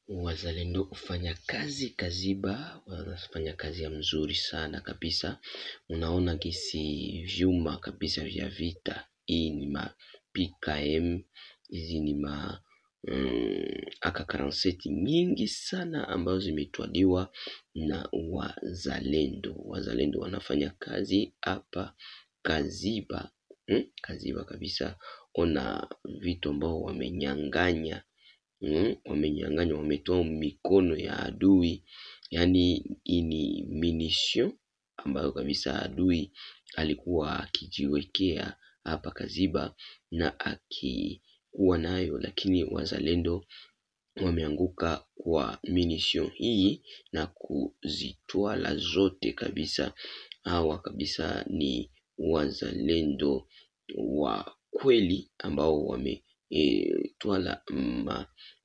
Wazalendo hufanya kazi Kaziba, wanafanya kazi ya mzuri sana kabisa. Unaona gisi vyuma kabisa vya vita. Hii ni ma PKM, hizi ni ma AK-47 nyingi sana ambazo zimetwaliwa na wazalendo. Wazalendo wanafanya kazi hapa Kaziba. Kaziba kabisa. Ona vitu ambao wamenyang'anya, wametoa mikono ya adui. Yani ini munition ambayo kabisa adui alikuwa akijiwekea hapa Kaziba na akikuwa nayo, lakini wazalendo wameanguka kwa munition hii na kuzitwala zote kabisa. Hawa kabisa ni wazalendo wa kweli ambao wametwala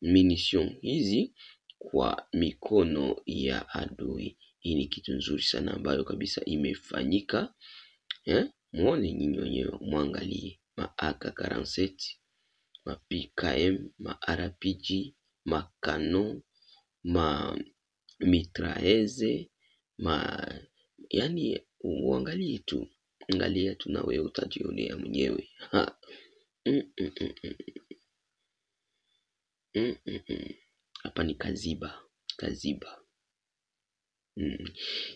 munition hizi kwa mikono ya adui. Hii ni kitu nzuri sana ambayo kabisa imefanyika. Muone nyinyi wenyewe, muangalie ma AK-47, ma PKM, ma RPG, ma canon, ma mitraeze, yani uangalie tu, angalia tu na wewe utajionea mwenyewe. Hapa ni Kaziba.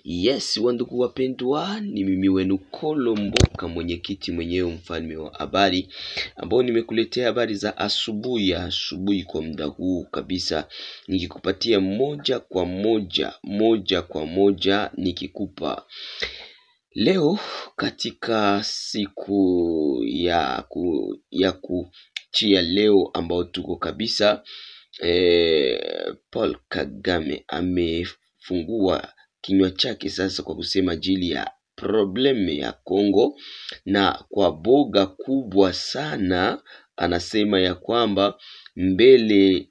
Yes, wandugu wapendwa, ni mimi wenu Kolomboka, mwenyekiti mwenyewe, mfalme wa habari, ambao nimekuletea habari za asubuhi kwa muda huu kabisa, nikikupatia moja kwa moja nikikupa leo katika siku ya kuchia leo ambao tuko kabisa. Paul Kagame amefungua kinywa chake sasa kwa kusema ajili ya probleme ya Kongo, na kwa boga kubwa sana anasema ya kwamba mbele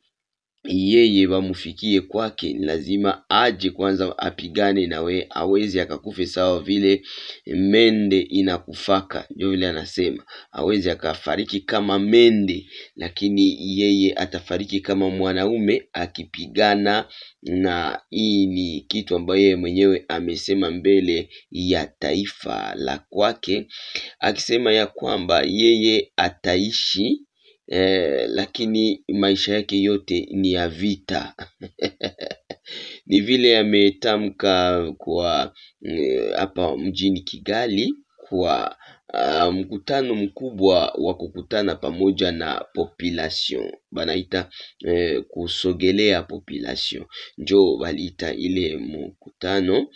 yeye wamufikie kwake lazima aje kwanza apigane na we, awezi akakufe sawa vile mende inakufaka. Ndio vile anasema awezi akafariki kama mende, lakini yeye atafariki kama mwanaume akipigana. Na hii ni kitu ambayo yeye mwenyewe amesema mbele ya taifa la kwake, akisema ya kwamba yeye ataishi lakini maisha yake yote ni ya vita. Ni vile ametamka kwa hapa mjini Kigali kwa mkutano mkubwa wa kukutana pamoja na population, banaita kusogelea population, njo balita ile mkutano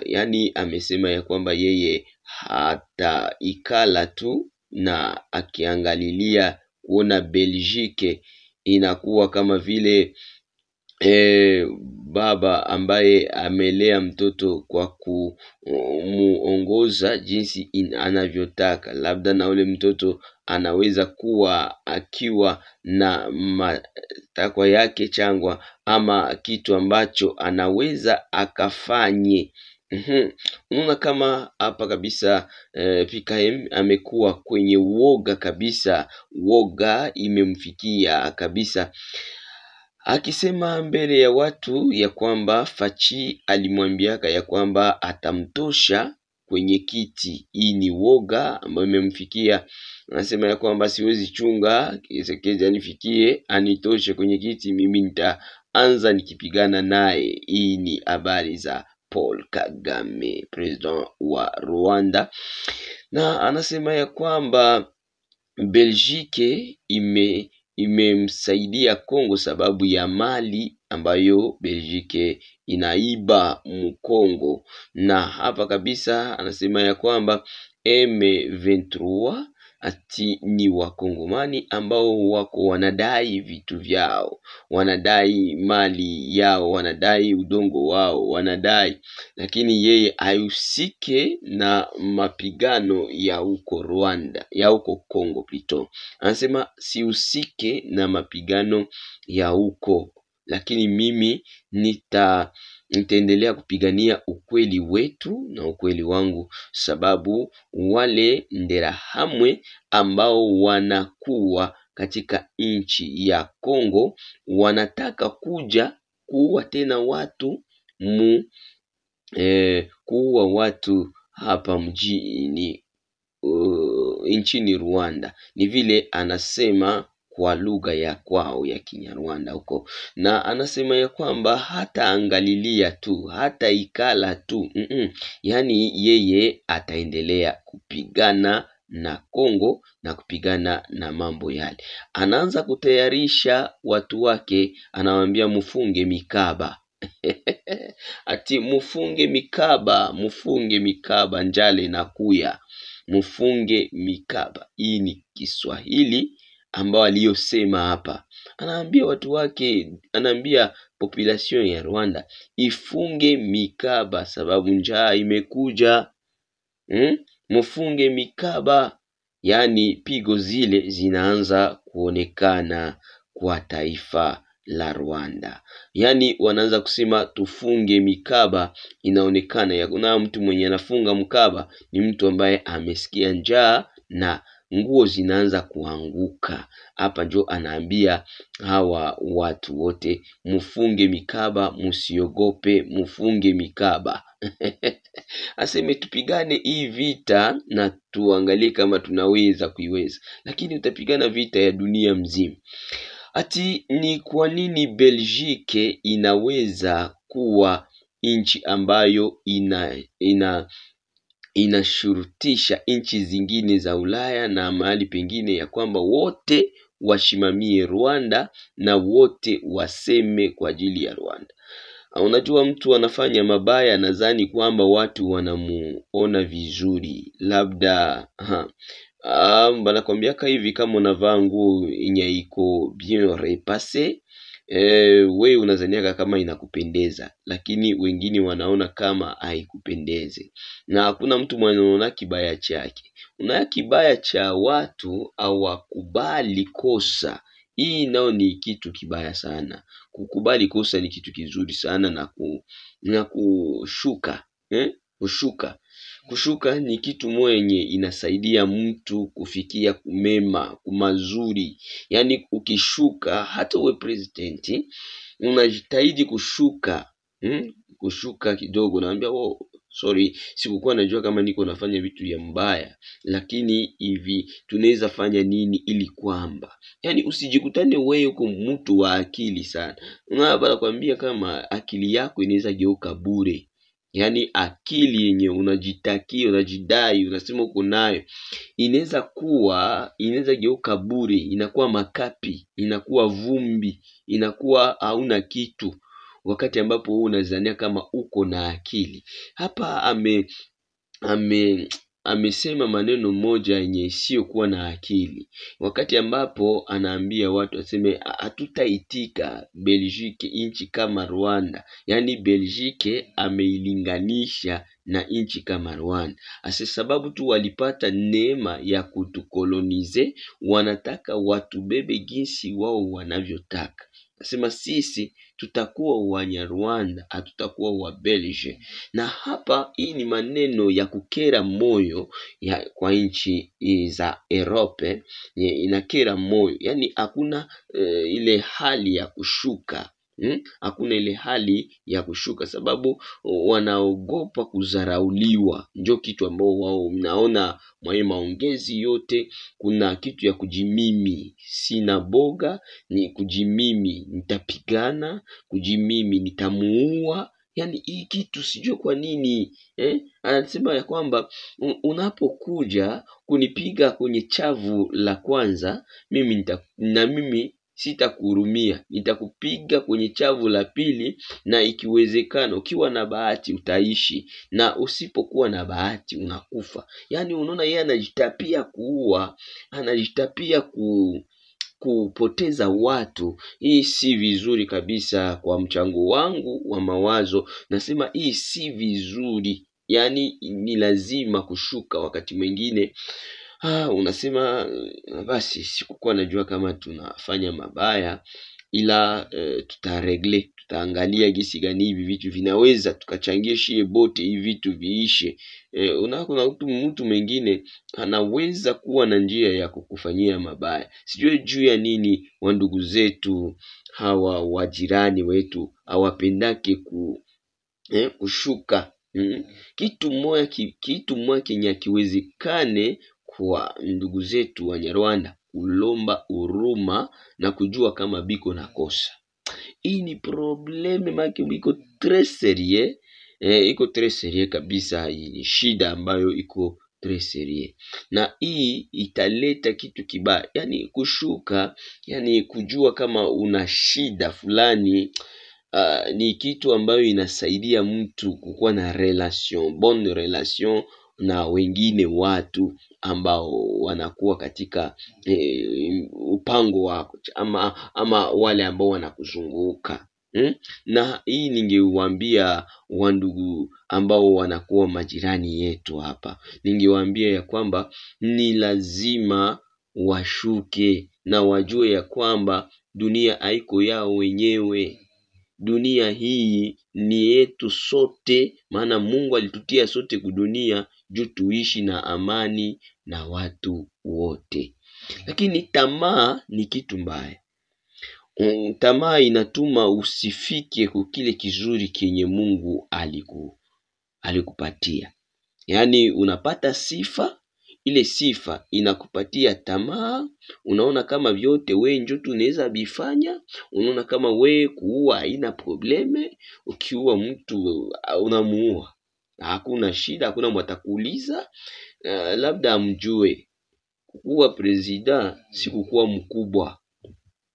yani amesema ya kwamba yeye hata ikala tu na akiangalilia kuona Belgique inakuwa kama vile baba ambaye amelea mtoto kwa kumuongoza jinsi anavyotaka, labda na ule mtoto anaweza kuwa akiwa na matakwa yake changwa ama kitu ambacho anaweza akafanye. Unaona kama hapa kabisa PKM amekuwa kwenye woga kabisa, woga imemfikia kabisa, akisema mbele ya watu ya kwamba Fachi alimwambiaka ya kwamba atamtosha kwenye kiti. Hii ni woga ambayo imemfikia. Anasema ya kwamba siwezi chunga Tshisekedi anifikie anitoshe kwenye kiti, mimi nitaanza nikipigana naye. Hii ni habari za Paul Kagame, president wa Rwanda, na anasema ya kwamba Belgique imemsaidia Kongo sababu ya mali ambayo Belgique inaiba mkongo. Na hapa kabisa anasema ya kwamba M23 ati ni wakongomani ambao wako wanadai vitu vyao, wanadai mali yao, wanadai udongo wao, wanadai, lakini yeye haihusike na mapigano ya huko Rwanda, ya huko Kongo plutôt. Anasema sihusike na mapigano ya huko, lakini mimi nitaendelea kupigania ukweli wetu na ukweli wangu, sababu wale nderahamwe ambao wanakuwa katika nchi ya Kongo, wanataka kuja kuua tena watu kuua watu hapa mjini nchini Rwanda. Ni vile anasema kwa lugha ya kwao ya Kinyarwanda huko, na anasema ya kwamba hata angalilia tu, hata ikala tu, yani yeye ataendelea kupigana na Kongo na kupigana na mambo yale. Anaanza kutayarisha watu wake, anawaambia mufunge mikaba ati mufunge mikaba, njale na kuya, mufunge mikaba. Hii ni Kiswahili ambao aliyosema hapa. Anaambia watu wake, anaambia population ya Rwanda ifunge mikaba sababu njaa imekuja. Mufunge mikaba, yani pigo zile zinaanza kuonekana kwa taifa la Rwanda. Yani wanaanza kusema tufunge mikaba, inaonekana ya kuna mtu mwenye anafunga mkaba ni mtu ambaye amesikia njaa na nguo zinaanza kuanguka. Hapa ndio anaambia hawa watu wote mufunge mikaba, musiogope, mufunge mikaba. Aseme tupigane hii vita na tuangalie kama tunaweza kuiweza, lakini utapigana vita ya dunia mzima. Ati ni kwa nini Belgique inaweza kuwa nchi ambayo inashurutisha nchi zingine za Ulaya na mahali pengine ya kwamba wote washimamie Rwanda na wote waseme kwa ajili ya Rwanda. Unajua mtu anafanya mabaya, nadhani kwamba watu wanamuona vizuri, labda banakwambia hivi, kama unavaa nguo yenye iko bien repasse, wewe unazania kama inakupendeza, lakini wengine wanaona kama haikupendeze. Na hakuna mtu mwenye anaona kibaya chake. Una kibaya cha watu hawakubali kosa. Hii nao ni kitu kibaya sana. Kukubali kosa ni kitu kizuri sana, na kushuka, kushuka ni kitu mwenye inasaidia mtu kufikia kumema, kumazuri. Yani ukishuka, hata uwe presidenti, unajitahidi kushuka, kushuka kidogo. Naambia sorry, sikukuwa najua kama niko nafanya vitu ya mbaya, lakini hivi tunaweza fanya nini ili kwamba, yani usijikutane wewe uko mtu wa akili sana. Nakwambia kama akili yako inaweza geuka bure. Yani akili yenye unajitakia, unajidai, unasema uko nayo, inaweza geuka bure, inakuwa makapi, inakuwa vumbi, inakuwa hauna kitu, wakati ambapo wewe unazania kama uko na akili. Hapa amesema maneno moja yenye sio kuwa na akili, wakati ambapo anaambia watu aseme hatutaitika Belgique nchi kama Rwanda. Yani Belgique ameilinganisha na nchi kama Rwanda. Sababu tu walipata neema ya kutukolonize, wanataka watu bebe jinsi wao wanavyotaka. Nasema sisi tutakuwa Wanyarwanda, hatutakuwa wa Belgique. Na hapa hii ni maneno ya kukera moyo kwa nchi za Europe, inakera moyo. Yani hakuna ile hali ya kushuka. Hakuna ile hali ya kushuka sababu wanaogopa kudharauliwa. Ndio kitu ambao wao mnaona mwa maongezi yote kuna kitu ya kujimimi. Sina boga, ni kujimimi, nitapigana, kujimimi, nitamuua. Yani hii kitu sijui kwa nini. Anasema ya kwamba unapokuja kunipiga kwenye chavu la kwanza, mimi sitakuhurumia, nitakupiga kwenye chavu la pili, na ikiwezekana ukiwa na bahati utaishi, na usipokuwa na bahati unakufa. Yani unaona yeye anajitapia kuua, anajitapia kupoteza watu. Hii si vizuri kabisa. Kwa mchango wangu wa mawazo nasema hii si vizuri. Yani ni lazima kushuka wakati mwingine. Unasema basi sikukuwa najua kama tunafanya mabaya, ila tutaangalia gisi gani hivi vitu vinaweza tukachangia shie bote hivi vitu viishe. Kuna mtu mwingine anaweza kuwa na njia ya kukufanyia mabaya. Sijui juu ya nini wandugu zetu hawa wajirani wetu hawapendake kushuka. Kitu moja kenye kiwezekane kwa ndugu zetu wa Nyarwanda kulomba huruma na kujua kama biko na kosa. Hii ni probleme maki iko tres serie, iko tres serie kabisa. Hii ni shida ambayo iko tres serie, na hii italeta kitu kibaya. Yani kushuka, yani kujua kama una shida fulani, ni kitu ambayo inasaidia mtu kukuwa na bonne relation na wengine watu ambao wanakuwa katika upango wako ama wale ambao wanakuzunguka. Na hii ningewaambia wandugu ambao wanakuwa majirani yetu hapa, ningewaambia ya kwamba ni lazima washuke na wajue ya kwamba dunia haiko yao wenyewe. Dunia hii ni yetu sote, maana Mungu alitutia sote kudunia juu tuishi na amani na watu wote. Lakini tamaa ni kitu mbaya. Tamaa inatuma usifike kwa kile kizuri kenye Mungu alikupatia. Yani unapata sifa, ile sifa inakupatia tamaa. Unaona kama vyote wewe ndio tunaweza bifanya. Unaona kama wewe kuua haina probleme. Ukiua mtu unamuua, hakuna shida, hakuna mwatakuuliza. Labda amjue kuwa president si kukuwa mkubwa,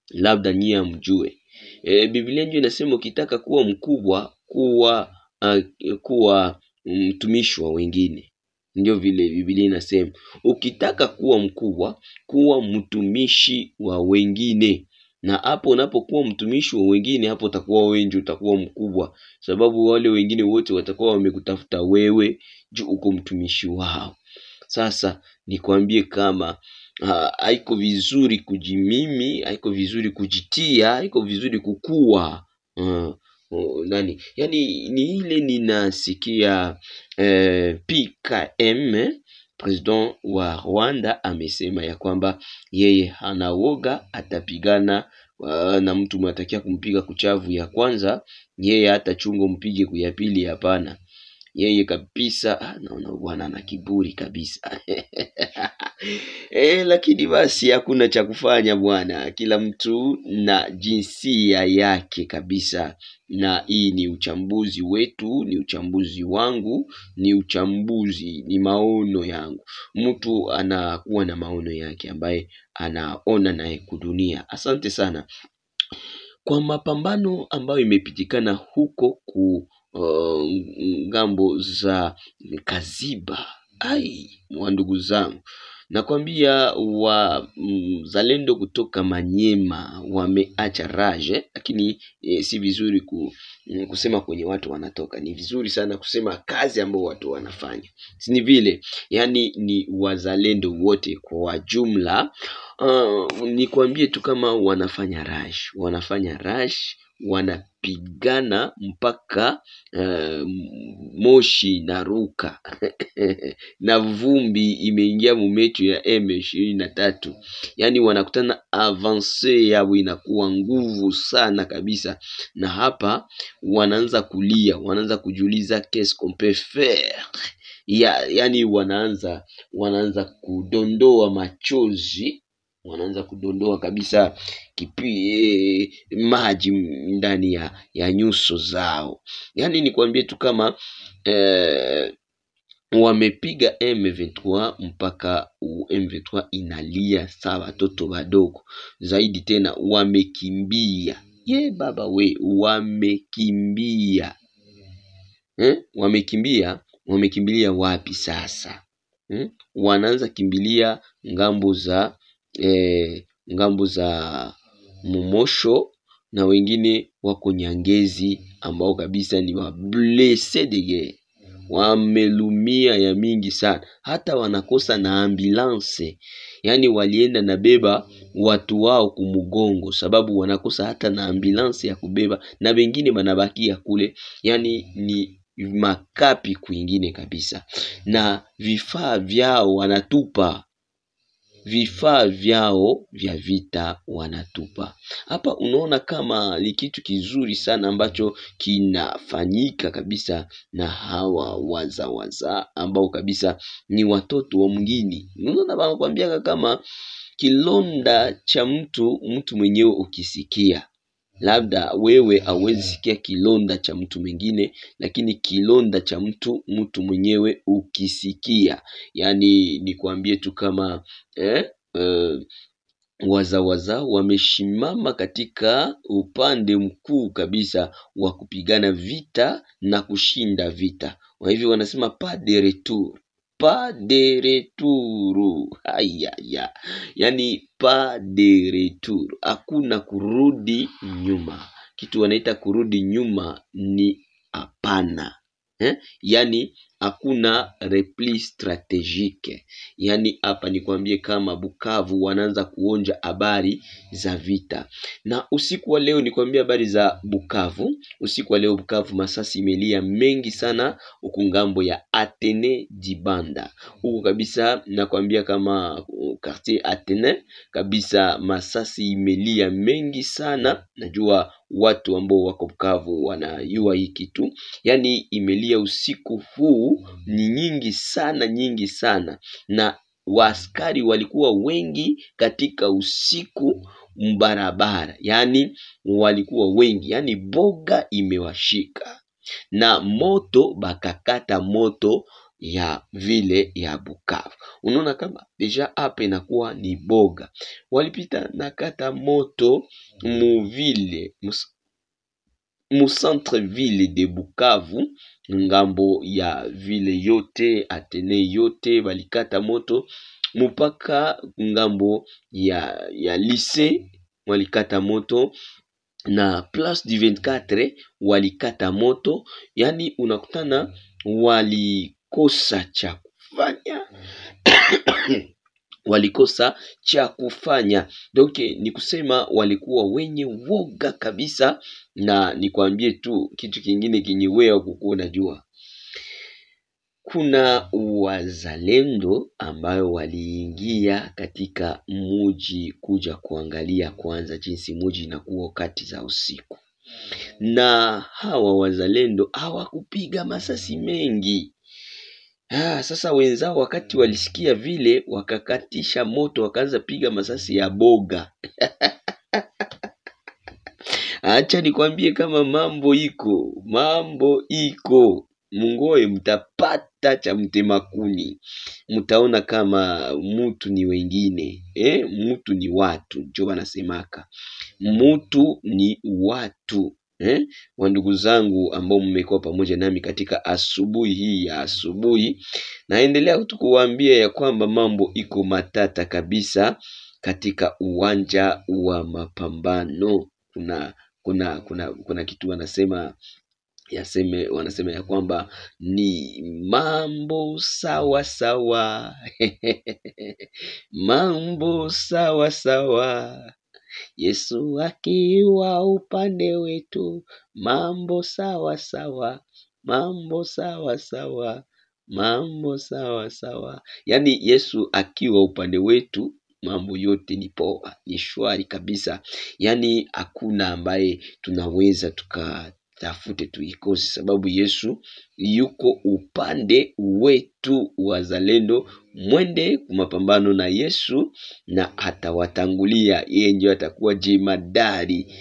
labda nyie amjue. Biblia ndio inasema ukitaka kuwa mkubwa kuwa mtumishi wa wengine. Ndio vile Biblia inasema ukitaka kuwa mkubwa kuwa mtumishi wa wengine. Na hapo unapokuwa mtumishi wa wengine, hapo utakuwa wewe ndio utakuwa mkubwa, sababu wale wengine wote watakuwa wamekutafuta wewe juu uko mtumishi wao. Sasa nikwambie kama haiko vizuri kujimimi, haiko vizuri kujitia, haiko vizuri kukua. Yani ni ile ninasikia PKM president wa Rwanda amesema ya kwamba yeye hana woga, atapigana na mtu mwatakia kumpiga kuchavu ya kwanza, yeye hata chungo mpige kuya pili, hapana. Yeye kabisa naona bwana na kiburi kabisa. Lakini basi hakuna cha kufanya bwana, kila mtu na jinsia yake kabisa. Na hii ni uchambuzi wetu, ni uchambuzi wangu, ni maono yangu. Mtu anakuwa na maono yake ambaye anaona naye kudunia. Asante sana kwa mapambano ambayo imepitikana huko ngambo za Kaziba. Wandugu zangu, nakwambia wazalendo kutoka Manyema wameacha rage. Lakini si vizuri kusema kwenye watu wanatoka. Ni vizuri sana kusema kazi ambao watu wanafanya. Si ni vile, yani ni wazalendo wote kwa jumla. Nikwambie tu kama wanafanya rage, wanapigana mpaka moshi na ruka na vumbi imeingia mumetu ya M23. Yani wanakutana avance yao inakuwa nguvu sana kabisa. Na hapa wanaanza kulia, wanaanza kujiuliza qu'est-ce qu'on peut faire. Yani wanaanza kudondoa machozi, wanaanza kudondoa kabisa maji ndani ya nyuso zao. Yani nikwambie tu kama wamepiga M23 mpaka M23 inalia sawa watoto wadogo. Zaidi tena wamekimbia. Baba we, wamekimbia. Wamekimbilia wapi sasa? Wanaanza kimbilia ngambo za Mumosho, na wengine wako Nyangezi ambao kabisa ni wa blessé de guerre. Wamelumia ya mingi sana, hata wanakosa na ambulance Yani walienda na beba watu wao kumugongo, sababu wanakosa hata na ambulance ya kubeba, na wengine banabakia kule. Yani ni makapi kwingine kabisa, na vifaa vyao wanatupa, vifaa vyao vya vita wanatupa. Hapa unaona kama ni kitu kizuri sana ambacho kinafanyika kabisa na hawa wazawaza ambao kabisa ni watoto wa mgini. Unaona wanakuambia kama kilonda cha mtu mwenyewe ukisikia, labda wewe hauwezi sikia kilonda cha mtu mwingine, lakini kilonda cha mtu mwenyewe ukisikia, yani nikwambie tu kama wazawaza wameshimama katika upande mkuu kabisa wa kupigana vita na kushinda vita. Kwa hivyo wanasema pas de retour, pas de retour. Haya, yani pas de retour, hakuna kurudi nyuma. Kitu wanaita kurudi nyuma ni hapana. Yani hakuna repli strategique. Yani hapa nikwambie kama Bukavu wanaanza kuonja habari za vita. Na usiku wa leo nikwambie habari za Bukavu. Usiku wa leo Bukavu masasi imelia mengi sana huku ngambo ya Atene Dibanda. Huko kabisa nakwambia kama quartier Atene kabisa masasi imelia mengi sana. Najua watu ambao wako Bukavu wanajua hii kitu. Yani imelia usiku huu ni nyingi sana, na waaskari walikuwa wengi katika usiku mbarabara. Yani walikuwa wengi, yani boga imewashika, na moto bakakata moto ya vile ya Bukavu. Unaona kama deja hapa inakuwa ni boga. Walipita na kata moto mu centre ville de Bukavu, ngambo ya vile yote Atene yote balikata moto, mupaka ngambo ya lycée walikata moto, na place du 24 walikata moto. Yani unakutana walikosa cha kufanya walikosa cha kufanya. Donc ni kusema walikuwa wenye woga kabisa. Na nikwambie tu kitu kingine kinye wewe kukuwa unajua, kuna wazalendo ambayo waliingia katika muji kuja kuangalia kwanza jinsi muji inakuwa wakati za usiku, na hawa wazalendo hawakupiga masasi mengi. Sasa wenzao wakati walisikia vile wakakatisha moto, wakaanza piga masasi ya boga. Acha nikwambie kama mambo iko mungoe, mtapata cha mtemakuni. Mtaona kama mutu ni wengine, mutu ni watu, ndio wanasemaka mutu ni watu. Wandugu zangu ambao mmekuwa pamoja nami katika asubuhi hii ya asubuhi, naendelea kukuambia ya kwamba mambo iko matata kabisa katika uwanja wa mapambano. Kuna kitu wanasema ya kwamba ni mambo sawa sawa. Mambo sawa sawa, Yesu akiwa upande wetu, mambo sawa sawa, mambo sawa sawa, mambo sawa sawa. Yani Yesu akiwa upande wetu, mambo yote ni poa, ni shwari kabisa. Yani hakuna ambaye tunaweza tukatafute tuikosi, sababu Yesu yuko upande wetu. Wazalendo mwende kumapambano na Yesu, na atawatangulia. Yeye ndio atakuwa jemadari,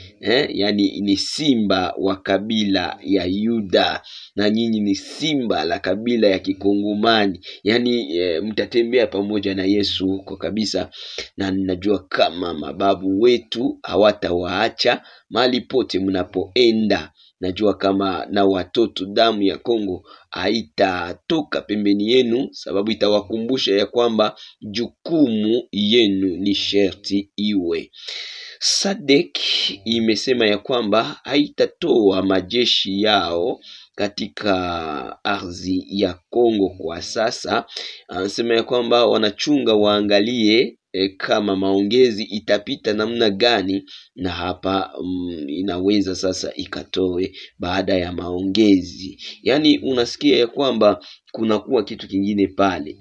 yani ni simba wa kabila ya Yuda, na nyinyi ni simba la kabila ya Kikongomani. Yani mtatembea pamoja na Yesu huko kabisa, na ninajua kama mababu wetu hawatawaacha mahali pote mnapoenda. Najua kama na watoto, damu ya Kongo haitatoka pembeni yenu, sababu itawakumbusha ya kwamba jukumu yenu ni sherti iwe. SADC imesema ya kwamba haitatoa majeshi yao katika ardhi ya Kongo kwa sasa. Anasema ya kwamba wanachunga waangalie kama maongezi itapita namna gani, na hapa inaweza sasa ikatoe baada ya maongezi. Yani unasikia ya kwamba kunakuwa kitu kingine pale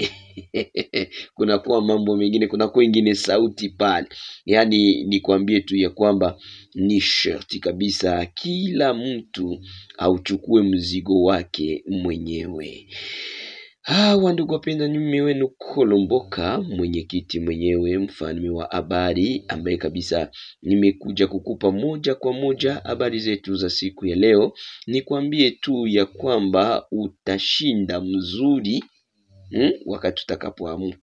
kunakuwa mambo mengine, kunakuwa ingine sauti pale. Yani nikwambie tu ya kwamba ni sharti kabisa kila mtu auchukue mzigo wake mwenyewe. Wandugu wapenda, ni mimi wenu Kolomboka, mwenyekiti mwenyewe, mfalme wa habari, ambaye kabisa nimekuja kukupa moja kwa moja habari zetu za siku ya leo. Nikwambie tu ya kwamba utashinda mzuri wakati utakapoamka.